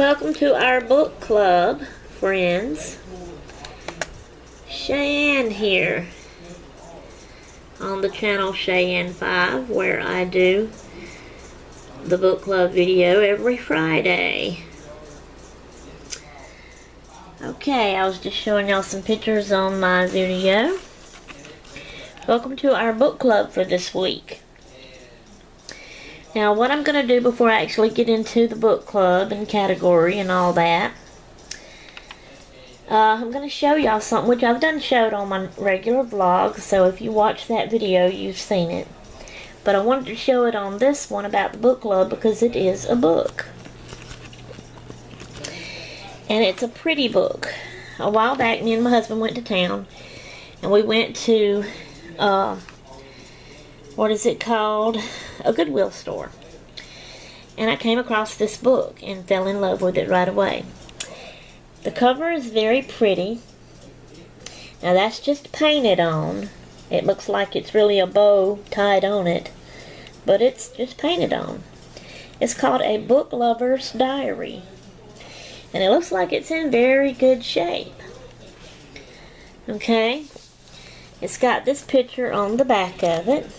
Welcome to our book club, friends. Cheyenne here on the channel Cheyenne 5, where I do the book club video every Friday. Okay, I was just showing y'all some pictures on my video. Welcome to our book club for this week. Now, what I'm going to do before I actually get into the book club and category and all that, I'm going to show y'all something which I've done showed on my regular vlog, so if you watch that video, you've seen it. But I wanted to show it on this one about the book club because it is a book. And it's a pretty book. A while back, me and my husband went to town, and we went to, what is it called? A Goodwill store. And I came across this book and fell in love with it right away. The cover is very pretty. Now that's just painted on. It looks like it's really a bow tied on it, but it's just painted on. It's called A Book Lover's Diary. And it looks like it's in very good shape. Okay. It's got this picture on the back of it.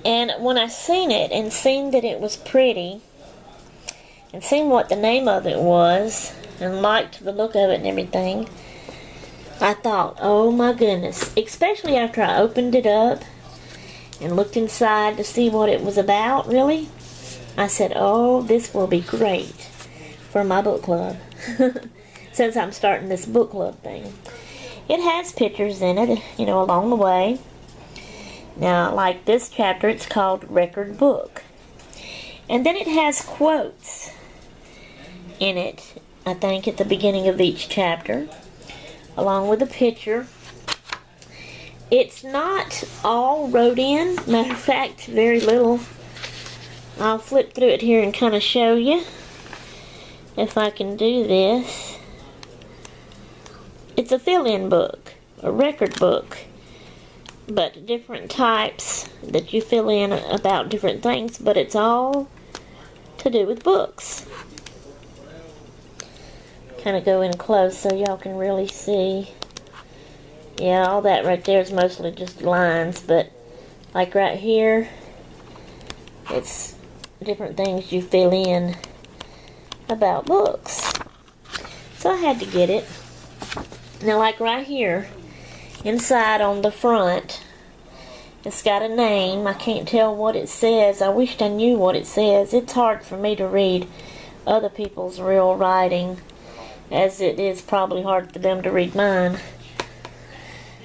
And when I seen it and seen that it was pretty and seen what the name of it was and liked the look of it and everything, I thought, oh my goodness, especially after I opened it up and looked inside to see what it was about, really, I said, oh, this will be great for my book club since I'm starting this book club thing. It has pictures in it, you know, along the way. Now, like this chapter, it's called Record Book. And then it has quotes in it, I think, at the beginning of each chapter, along with a picture. It's not all wrote in. Matter of fact, very little. I'll flip through it here and kind of show you, if I can do this. It's a fill-in book, a record book, but different types that you fill in about different things, but it's all to do with books. Kind of go in close so y'all can really see. Yeah, all that right there is mostly just lines, but like right here, it's different things you fill in about books. So I had to get it. Now, like right here, inside on the front, it's got a name. I can't tell what it says. I wished I knew what it says. It's hard for me to read other people's real writing, as it is probably hard for them to read mine.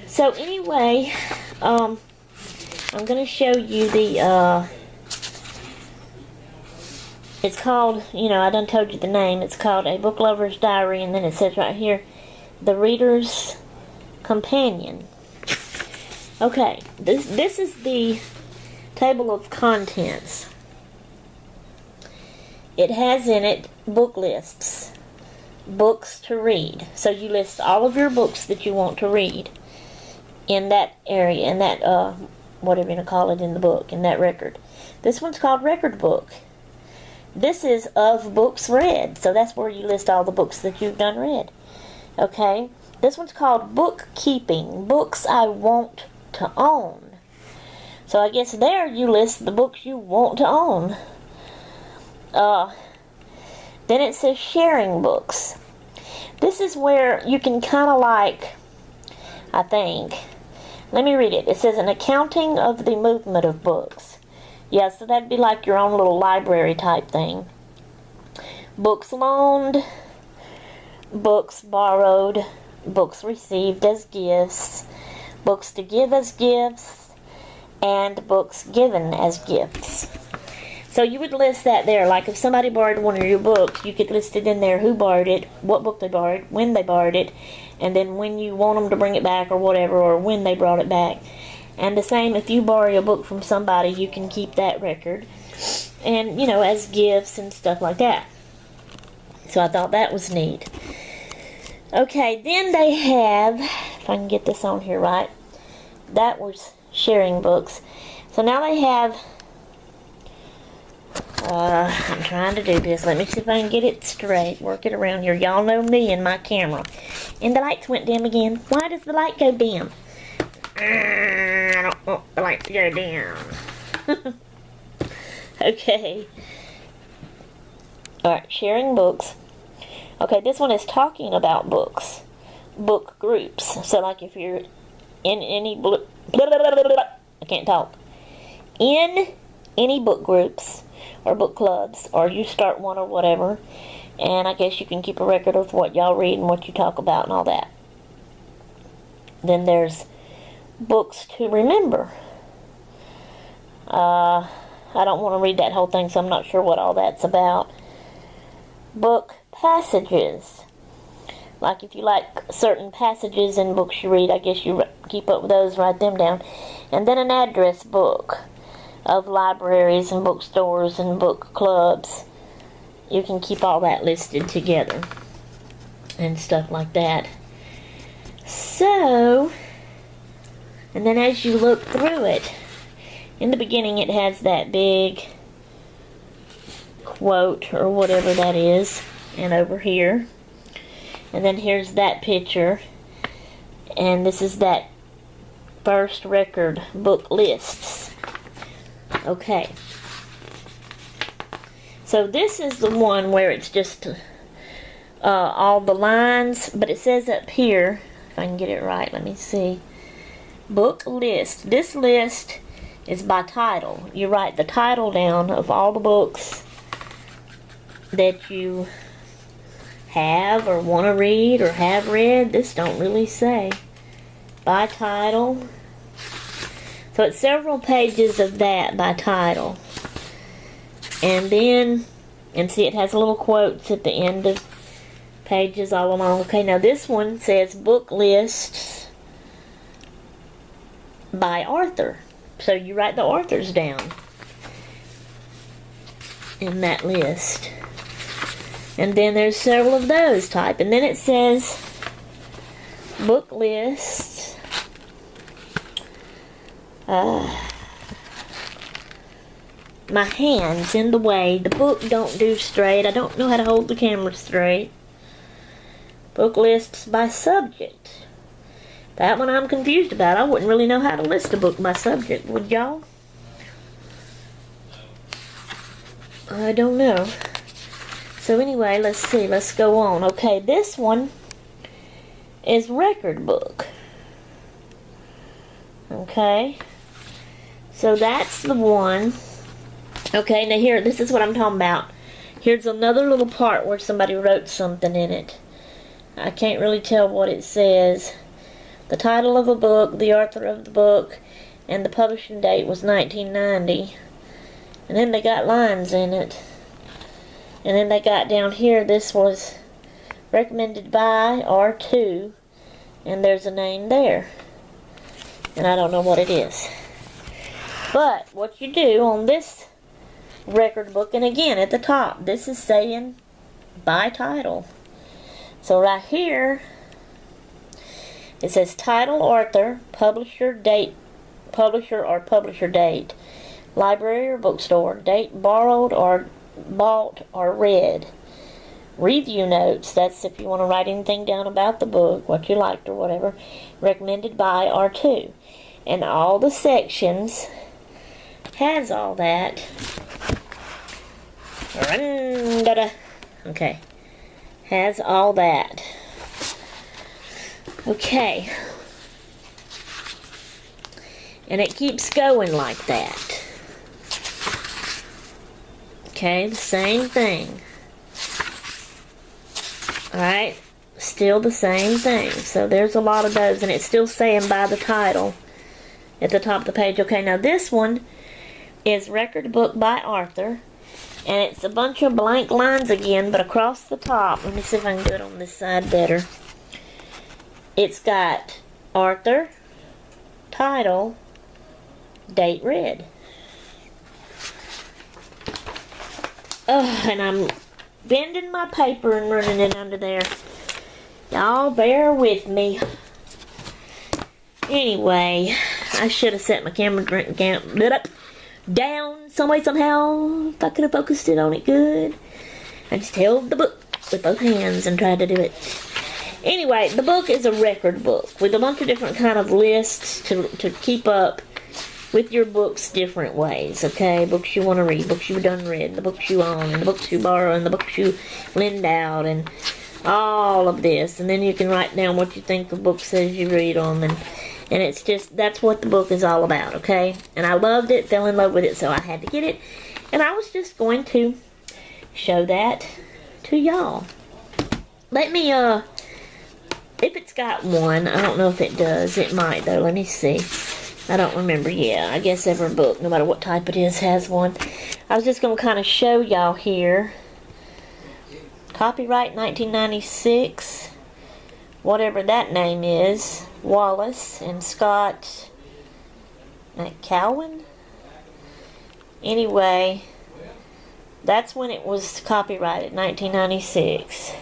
So anyway, I'm going to show you the, it's called, you know, I done told you the name. It's called A Book Lover's Diary, and then it says right here, The Reader's Companion. Okay, this is the table of contents. It has in it book lists, books to read. So you list all of your books that you want to read in that area, in that, whatever you're going to call it in the book, in that record. This one's called Record Book. This is of books read, so that's where you list all the books that you've done read. Okay, this one's called Bookkeeping, books I want to own. So I guess there you list the books you want to own. Then it says Sharing Books. This is where you can kind of like, I think, let me read it. It says an accounting of the movement of books. Yeah, so that'd be like your own little library type thing. Books loaned, books borrowed, books received as gifts, books to give as gifts, and books given as gifts. So you would list that there. Like if somebody borrowed one of your books, you could list it in there, who borrowed it, what book they borrowed, when they borrowed it, and then when you want them to bring it back or whatever, or when they brought it back. And the same, if you borrow a book from somebody, you can keep that record, and, you know, as gifts and stuff like that. So I thought that was neat. Okay, then they have, if I can get this on here right, that was Sharing Books. So now they have I'm trying to do this. Let me see if I can get it straight. Work it around here. Y'all know me and my camera. And the lights went dim again. Why does the light go dim? I don't want the light to go dim. Okay. Alright, sharing books. Okay, this one is talking about books. Book groups. So like if you're in any I can't talk. In any book groups or book clubs, or you start one or whatever, and I guess you can keep a record of what y'all read and what you talk about and all that. Then there's books to remember. I don't want to read that whole thing, so I'm not sure what all that's about. Book passages. Like if you like certain passages in books you read, I guess you keep up with those, write them down. And then an address book of libraries and bookstores and book clubs. You can keep all that listed together and stuff like that. So, and then as you look through it, in the beginning it has that big quote or whatever that is, and over here, and then here's that picture, and this is that first record book lists. Okay, so this is the one where it's just all the lines, but it says up here, if I can get it right, let me see, book list. This list is by title. You write the title down of all the books that you have or want to read or have read. This don't really say. By title. So it's several pages of that by title. And then, and see it has little quotes at the end of pages all along. Okay, now this one says book lists by author. So you write the authors down in that list. And then there's several of those type. And then it says book lists. My hand's in the way. The book don't do straight. I don't know how to hold the camera straight. Book lists by subject. That one I'm confused about. I wouldn't really know how to list a book by subject, would y'all? I don't know. So anyway, let's see. Let's go on. Okay, this one is record book. Okay. So that's the one. Okay, now here, this is what I'm talking about. Here's another little part where somebody wrote something in it. I can't really tell what it says. The title of a book, the author of the book, and the publishing date was 1990. And then they got lines in it. And then they got down here, this was recommended by R2, and there's a name there. And I don't know what it is. But what you do on this record book, and again at the top, this is saying by title. So right here, it says title, author, publisher, date, publisher or publisher date, library or bookstore, date borrowed or bought or read, review notes, that's if you want to write anything down about the book, what you liked or whatever, recommended by R2. And all the sections has all that. Okay. Has all that. Okay. And it keeps going like that. Okay, the same thing. Alright, still the same thing. So there's a lot of those, and it's still saying by the title at the top of the page. Okay, now this one is record book by author, and it's a bunch of blank lines again, but across the top, let me see if I can do it on this side better. It's got author, title, date read. And I'm bending my paper and running it under there. Y'all bear with me. Anyway, I should have set my camera down some way somehow. If I could have focused it on it good. I just held the book with both hands and tried to do it. Anyway, the book is a record book with a bunch of different kind of lists to keep up with your books different ways, okay? Books you want to read, books you've done read, the books you own, and the books you borrow, and the books you lend out, and all of this. And then you can write down what you think the book says you read them, and it's just, that's what the book is all about, okay? And I loved it, fell in love with it, so I had to get it. And I was just going to show that to y'all. Let me, if it's got one, I don't know if it does. It might, though. Let me see. I don't remember. Yeah, I guess every book, no matter what type it is, has one. I was just going to kind of show y'all here. Copyright 1996. Whatever that name is. Wallace and Scott McCowan. Anyway, that's when it was copyrighted, 1996.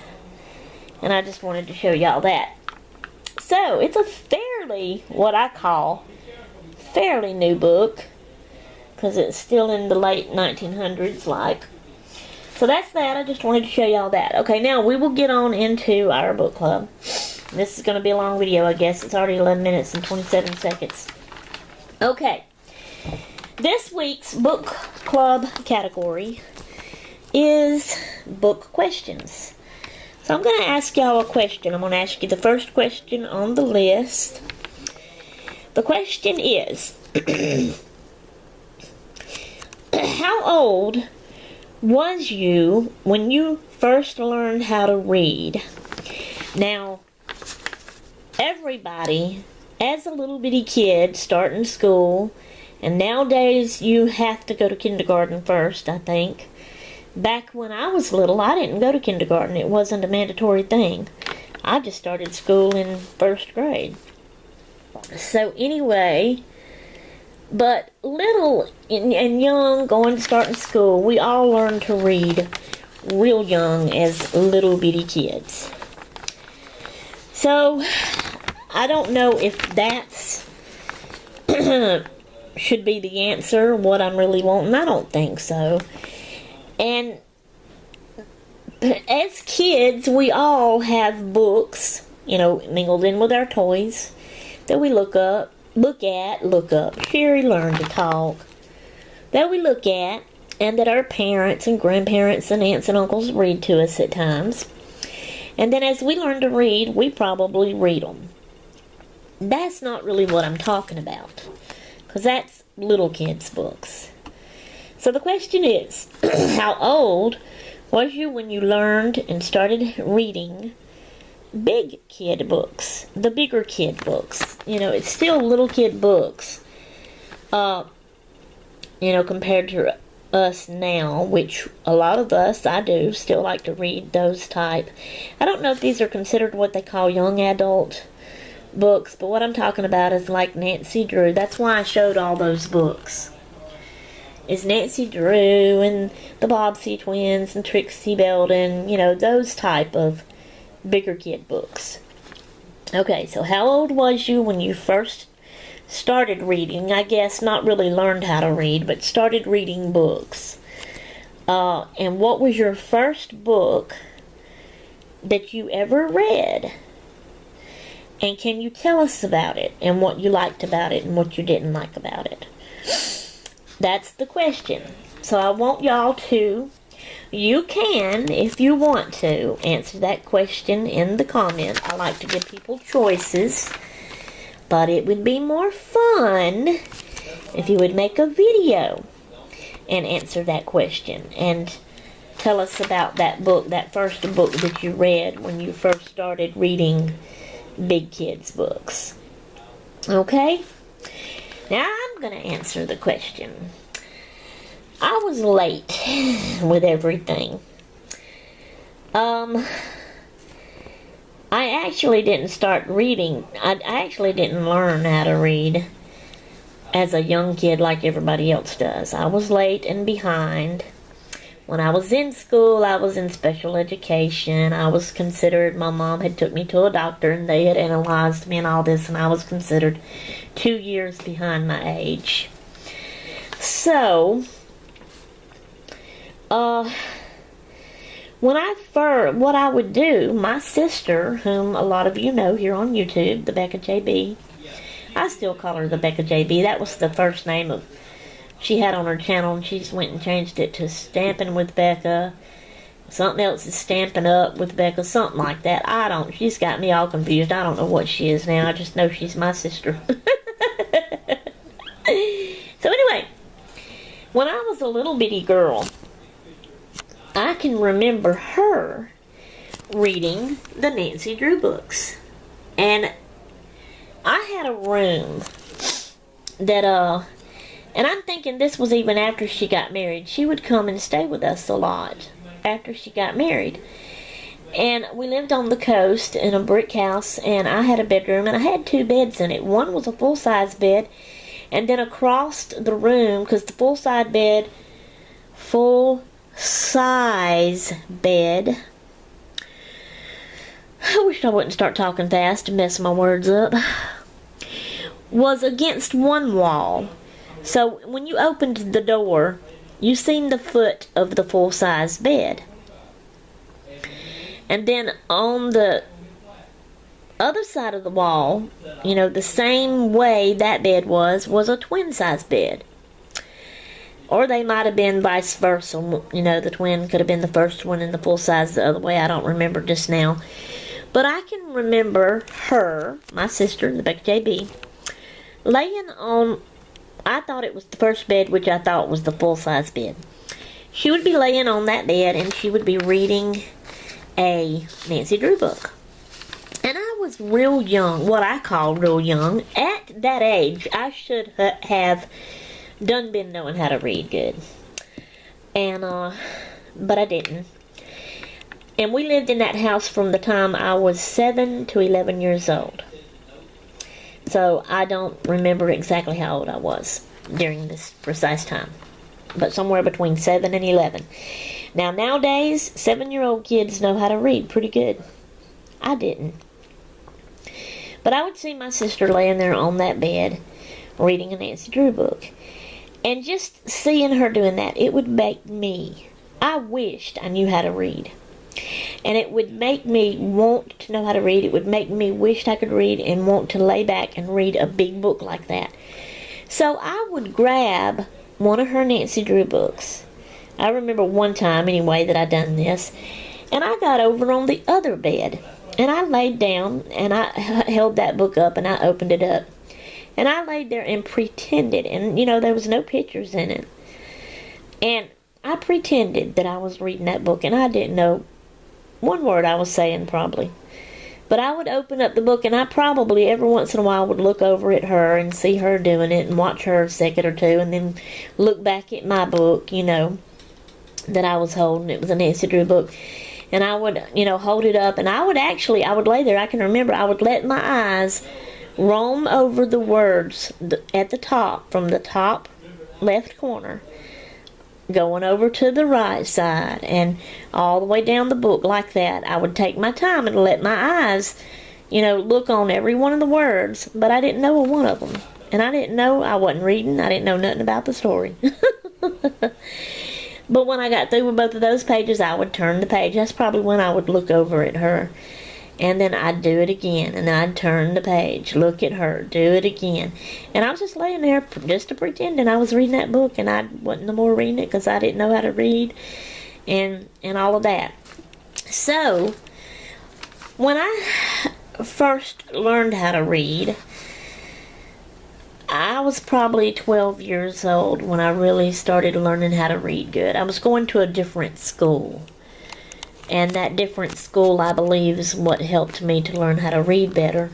And I just wanted to show y'all that. So, it's a fairly, what I call, fairly new book. Because it's still in the late 1900s, like. So that's that. I just wanted to show y'all that. Okay, now we will get on into our book club. This is going to be a long video, I guess. It's already 11 minutes and 27 seconds. Okay. This week's book club category is book questions. So I'm going to ask y'all a question. I'm going to ask you the first question on the list. The question is, how old was you when you first learned how to read? Now, everybody, as a little bitty kid starting school, and nowadays you have to go to kindergarten first, I think. Back when I was little, I didn't go to kindergarten. It wasn't a mandatory thing. I just started school in first grade. So anyway, but little and young, starting school, we all learn to read real young as little bitty kids. So, I don't know if that's should be the answer, what I'm really wanting. I don't think so. And as kids, we all have books, mingled in with our toys that we look up. Sherry learned to talk. That we look at, and that our parents and grandparents and aunts and uncles read to us at times. And then as we learn to read, we probably read them. That's not really what I'm talking about, because that's little kids' books. So the question is, how old was you when you learned and started reading big kid books, the bigger kid books? It's still little kid books, compared to us now, which a lot of us, I do, still like to read those type. I don't know if these are considered what they call young adult books, but what I'm talking about is like Nancy Drew. That's why I showed all those books. Is Nancy Drew and the Bobbsey twins and Trixie Belden, those type of bigger kid books. Okay, so how old was you when you first started reading? I guess not really learned how to read, but started reading books. And what was your first book that you ever read? And can you tell us about it, and what you liked about it, and what you didn't like about it? That's the question. So I want y'all to, you can, if you want to, answer that question in the comment. I like to give people choices, but it would be more fun if you would make a video and answer that question and tell us about that book, that first book that you read when you first started reading big kids books. Okay? Now I'm going to answer the question. I was late with everything. I actually didn't start reading. I actually didn't learn how to read as a young kid like everybody else does. I was late and behind. When I was in school, I was in special education. I was considered, my mom had took me to a doctor and they had analyzed me and all this, and I was considered 2 years behind my age. So, what I would do, my sister, whom a lot of you know here on YouTube, the Becca JB, I still call her the Becca JB. That was the first name she had on her channel, and she just went and changed it to Stamping with Becca. Something else is Stamping Up with Becca, something like that. She's got me all confused. I don't know what she is now. I just know she's my sister. So anyway, when I was a little bitty girl, I can remember her reading the Nancy Drew books. And I had a room that, and I'm thinking this was even after she got married. She would come and stay with us a lot after she got married. And we lived on the coast in a brick house, and I had a bedroom, and I had 2 beds in it. One was a full-size bed, and then across the room, because the full-size bed, I wish I wouldn't start talking fast and mess my words up, was against one wall. So when you opened the door, you seen the foot of the full-size bed. And then on the other side of the wall, the same way that bed was a twin-size bed. Or they might have been vice versa. The twin could have been the first one and the full-size the other way. I don't remember just now. But I can remember her, my sister, the Becca JB, laying on, I thought it was the first bed, which I thought was the full-size bed. She would be laying on that bed, and she would be reading a Nancy Drew book. And I was real young, what I call real young. At that age, I should have done been knowing how to read good. And, but I didn't. And we lived in that house from the time I was 7 to 11 years old. So I don't remember exactly how old I was during this precise time. But somewhere between 7 and 11. Now nowadays, 7-year-old kids know how to read pretty good. I didn't. But I would see my sister laying there on that bed reading a Nancy Drew book. And just seeing her doing that, it would make me, I wished I knew how to read. And it would make me want to know how to read. It would make me wish I could read and want to lay back and read a big book like that. So I would grab one of her Nancy Drew books. I remember one time anyway that I done this. And I got over on the other bed. And I laid down and I held that book up and I opened it up. And I laid there and pretended. And there was no pictures in it. And I pretended that I was reading that book. And I didn't know one word I was saying probably. But I would open up the book and I probably every once in a while would look over at her and see her doing it and watch her a second or two and then look back at my book, that I was holding. It was a Nancy Drew book. And I would, hold it up and I would lay there. I can remember I would let my eyes roam over the words at the top, from the top left corner, going over to the right side and all the way down the book like that. I would take my time and let my eyes, look on every one of the words, but I didn't know one of them. And I didn't know, I wasn't reading, I didn't know nothing about the story. But when I got through with both of those pages, I would turn the page. That's probably when I would look over at her. And then I'd do it again. And I'd turn the page, look at her, do it again. And I was just laying there just to pretending I was reading that book. And I wasn't no more reading it because I didn't know how to read. And all of that. So, when I first learned how to read, I was probably 12 years old when I really started learning how to read good. I was going to a different school. And that different school, I believe, is what helped me to learn how to read better.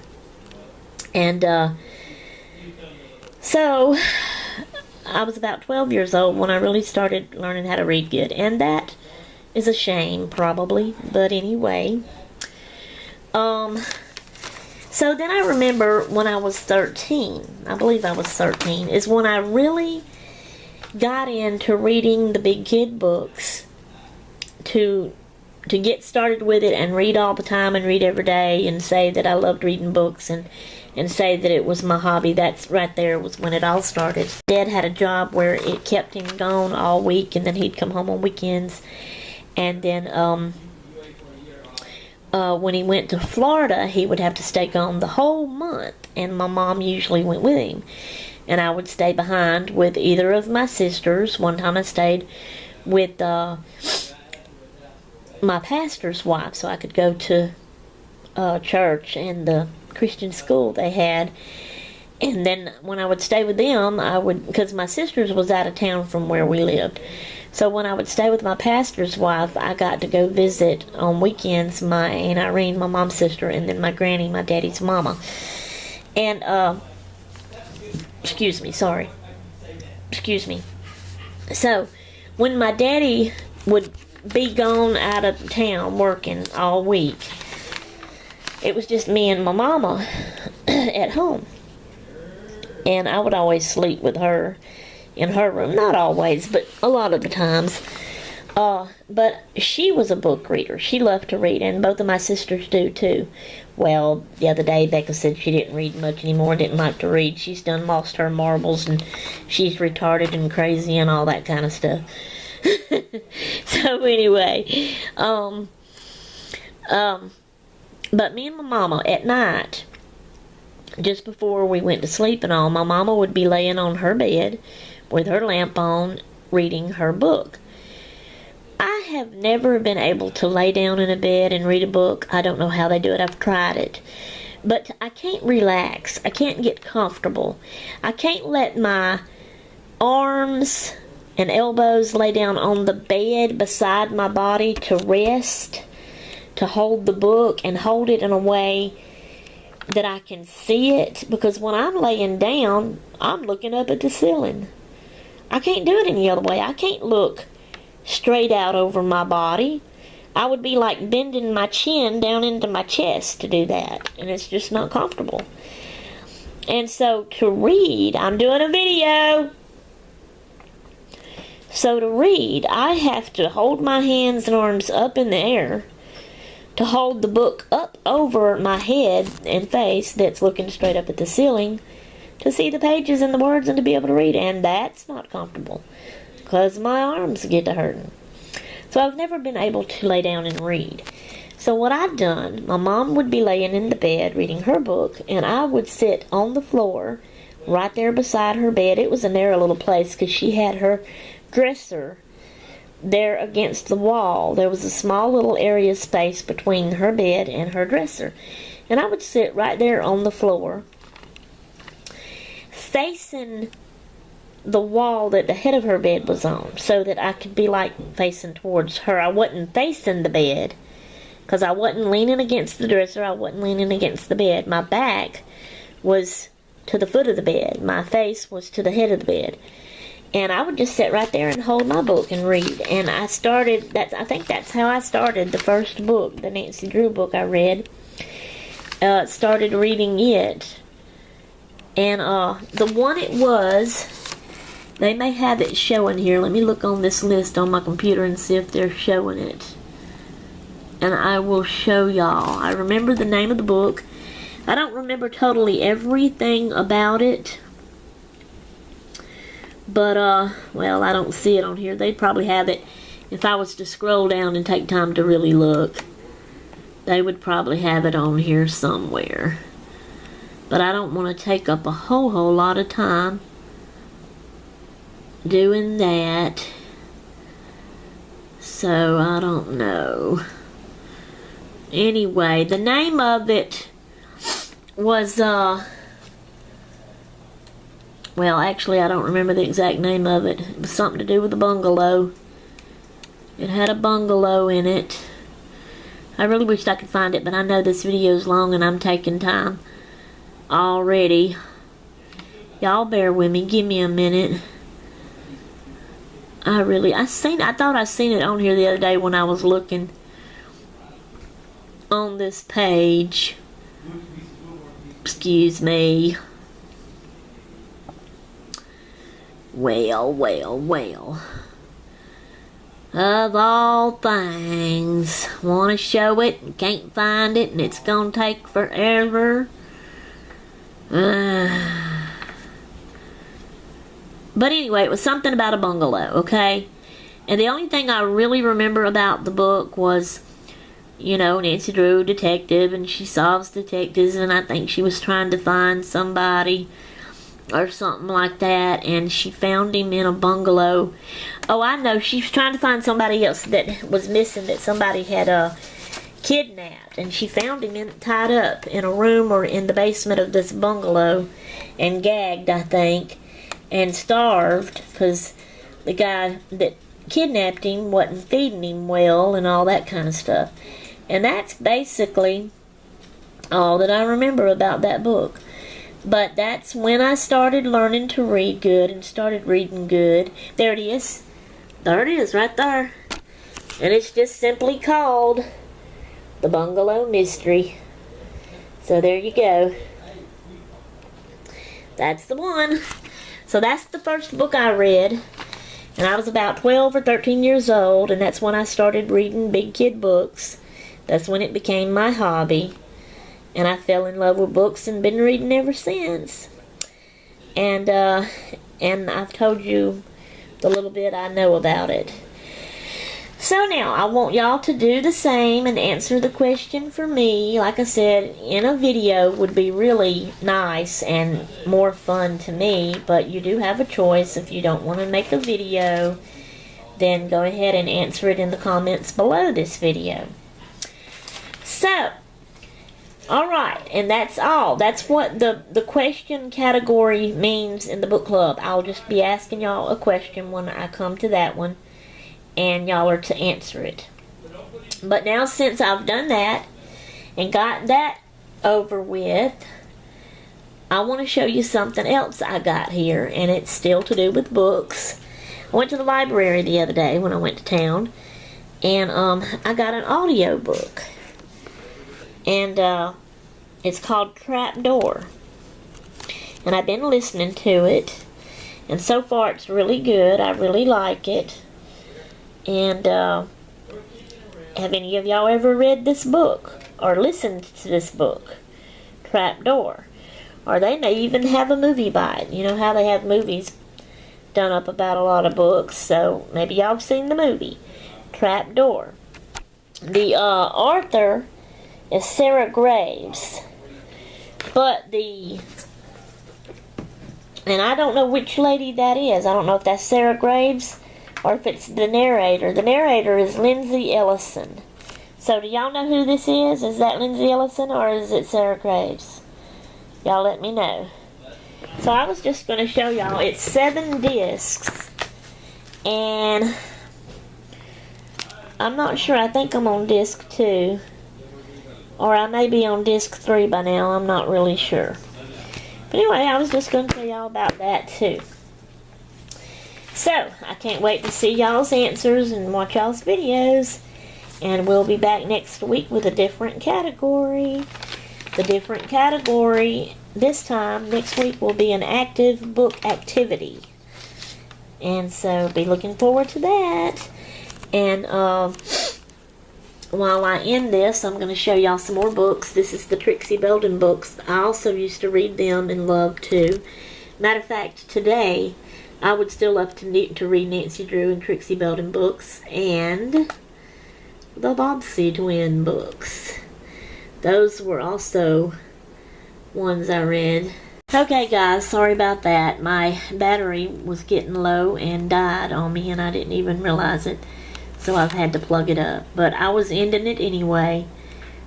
And so, I was about 12 years old when I really started learning how to read good. And that is a shame, probably. But anyway. So then I remember when I was 13, I believe I was 13, is when I really got into reading the big kid books to get started with it and read all the time and read every day and say that I loved reading books and and say that it was my hobby. That's right there was when it all started. Dad had a job where it kept him gone all week, and then he'd come home on weekends. And then when he went to Florida, he would have to stay gone the whole month, and my mom usually went with him. And I would stay behind with either of my sisters. One time I stayed with my pastor's wife, so I could go to church and the Christian school they had. And then when I would stay with them, I would, because my sister's was out of town from where we lived. So when I would stay with my pastor's wife, I got to go visit on weekends my Aunt Irene, my mom's sister, and then my granny, my daddy's mama. And, excuse me. So, when my daddy would be gone out of town working all week, it was just me and my mama at home. And I would always sleep with her in her room. Not always, but a lot of the times. But she was a book reader. She loved to read, and both of my sisters do too. Well, the other day Becca said she didn't read much anymore, didn't like to read. She's done lost her marbles, and she's retarded and crazy and all that kind of stuff. So anyway, but me and my mama at night, just before we went to sleep and all, my mama would be laying on her bed with her lamp on, reading her book. I have never been able to lay down in a bed and read a book. I don't know how they do it. I've tried it. But I can't relax. I can't get comfortable. I can't let my arms and elbows lay down on the bed beside my body to rest, to hold the book and hold it in a way that I can see it. Because when I'm laying down, I'm looking up at the ceiling. I can't do it any other way. I can't look straight out over my body. I would be like bending my chin down into my chest to do that, and it's just not comfortable. And so to read, I'm doing a video. So to read, I have to hold my hands and arms up in the air to hold the book up over my head and face that's looking straight up at the ceiling to see the pages and the words and to be able to read, and that's not comfortable because my arms get to hurting. So I've never been able to lay down and read. So what I've done, my mom would be laying in the bed reading her book, and I would sit on the floor right there beside her bed. It was a narrow little place because she had her dresser there against the wall. There was a small little area space between her bed and her dresser. And I would sit right there on the floor, facing the wall that the head of her bed was on, so that I could be like facing towards her. I wasn't facing the bed because I wasn't leaning against the dresser. I wasn't leaning against the bed. My back was to the foot of the bed. My face was to the head of the bed. And I would just sit right there and hold my book and read. And I think that's how I started the first book, the Nancy Drew book I read. Started reading it. And the one it was, they may have it showing here. Let me look on this list on my computer and see if they're showing it. And I will show y'all. I remember the name of the book. I don't remember totally everything about it. But, well, I don't see it on here. They'd probably have it if I was to scroll down and take time to really look. They would probably have it on here somewhere. But I don't want to take up a whole lot of time doing that. So, I don't know. Anyway, the name of it was, well, actually, I don't remember the exact name of it. It was something to do with a bungalow. It had a bungalow in it. I really wished I could find it, but I know this video's long and I'm taking time already. Y'all bear with me. Give me a minute. I thought I seen it on here the other day when I was looking on this page. Excuse me. Well. Of all things, want to show it and can't find it and it's gonna take forever. But anyway, it was something about a bungalow, okay? And the only thing I really remember about the book was, you know, Nancy Drew, detective, and she solves detectives, and I think she was trying to find somebody or something like that, and she found him in a bungalow. Oh, I know, she was trying to find somebody else that was missing, that somebody had kidnapped, and she found him tied up in a room or in the basement of this bungalow and gagged, I think, and starved because the guy that kidnapped him wasn't feeding him well and all that kind of stuff. And that's basically all that I remember about that book. But that's when I started learning to read good and started reading good. There it is. There it is, right there. And it's just simply called The Bungalow Mystery. So there you go. That's the one. So that's the first book I read. And I was about 12 or 13 years old, and that's when I started reading big kid books. That's when it became my hobby. And I fell in love with books and been reading ever since. And I've told you the little bit I know about it. So now, I want y'all to do the same and answer the question for me. Like I said, in a video would be really nice and more fun to me, but you do have a choice. If you don't want to make a video, then go ahead and answer it in the comments below this video. So, alright, and that's all. That's what the question category means in the book club. I'll just be asking y'all a question when I come to that one, and y'all are to answer it. But now, since I've done that and got that over with, I want to show you something else I got here, and it's still to do with books. I went to the library the other day when I went to town, and I got an audio book, and it's called Trapdoor, and I've been listening to it, and so far it's really good. I really like it. And have any of y'all ever read this book or listened to this book, Trapdoor? Or they may even have a movie by it. You know how they have movies done up about a lot of books, so maybe y'all have seen the movie, Trapdoor. The author is Sarah Graves, and I don't know which lady that is. I don't know if that's Sarah Graves or if it's the narrator. The narrator is Lindsay Ellison. So do y'all know who this is? Is that Lindsay Ellison or is it Sarah Graves? Y'all let me know. So I was just going to show y'all. It's 7 discs. And I'm not sure. I think I'm on disc 2. Or I may be on disc 3 by now. I'm not really sure. But anyway, I was just going to tell y'all about that too. So, I can't wait to see y'all's answers and watch y'all's videos. And we'll be back next week with a different category. The different category this time, next week, will be an active book activity. And so, be looking forward to that. And while I end this, I'm going to show y'all some more books. This is the Trixie Belden books. I also used to read them and love too. Matter of fact, today I would still love to read Nancy Drew and Trixie Belden books and the Bobbsey Twin books. Those were also ones I read. Okay guys, sorry about that. My battery was getting low and died on me and I didn't even realize it. So I've had to plug it up. But I was ending it anyway.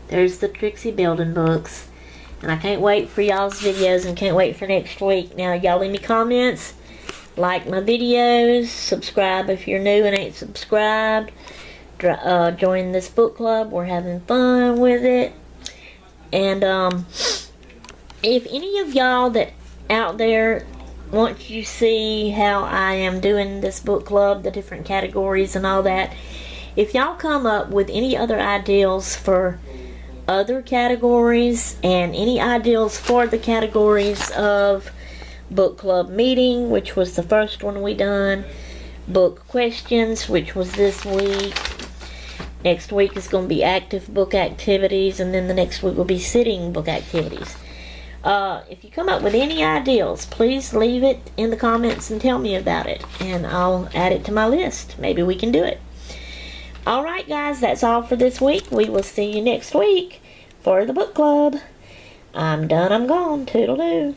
There's the Trixie Belden books. And I can't wait for y'all's videos and can't wait for next week. Now y'all leave me comments. Like my videos, subscribe if you're new and ain't subscribed. Join this book club. We're having fun with it. And if any of y'all that out there want you see how I am doing this book club, the different categories and all that, if y'all come up with any other ideals for other categories and any ideals for the categories of book club meeting, which was the first one we done, book questions, which was this week, next week is going to be active book activities, and then the next week will be sitting book activities. If you come up with any ideas, please leave it in the comments and tell me about it, and I'll add it to my list. Maybe we can do it. Alright guys, that's all for this week. We will see you next week for the book club. I'm done, I'm gone. Toodaloo.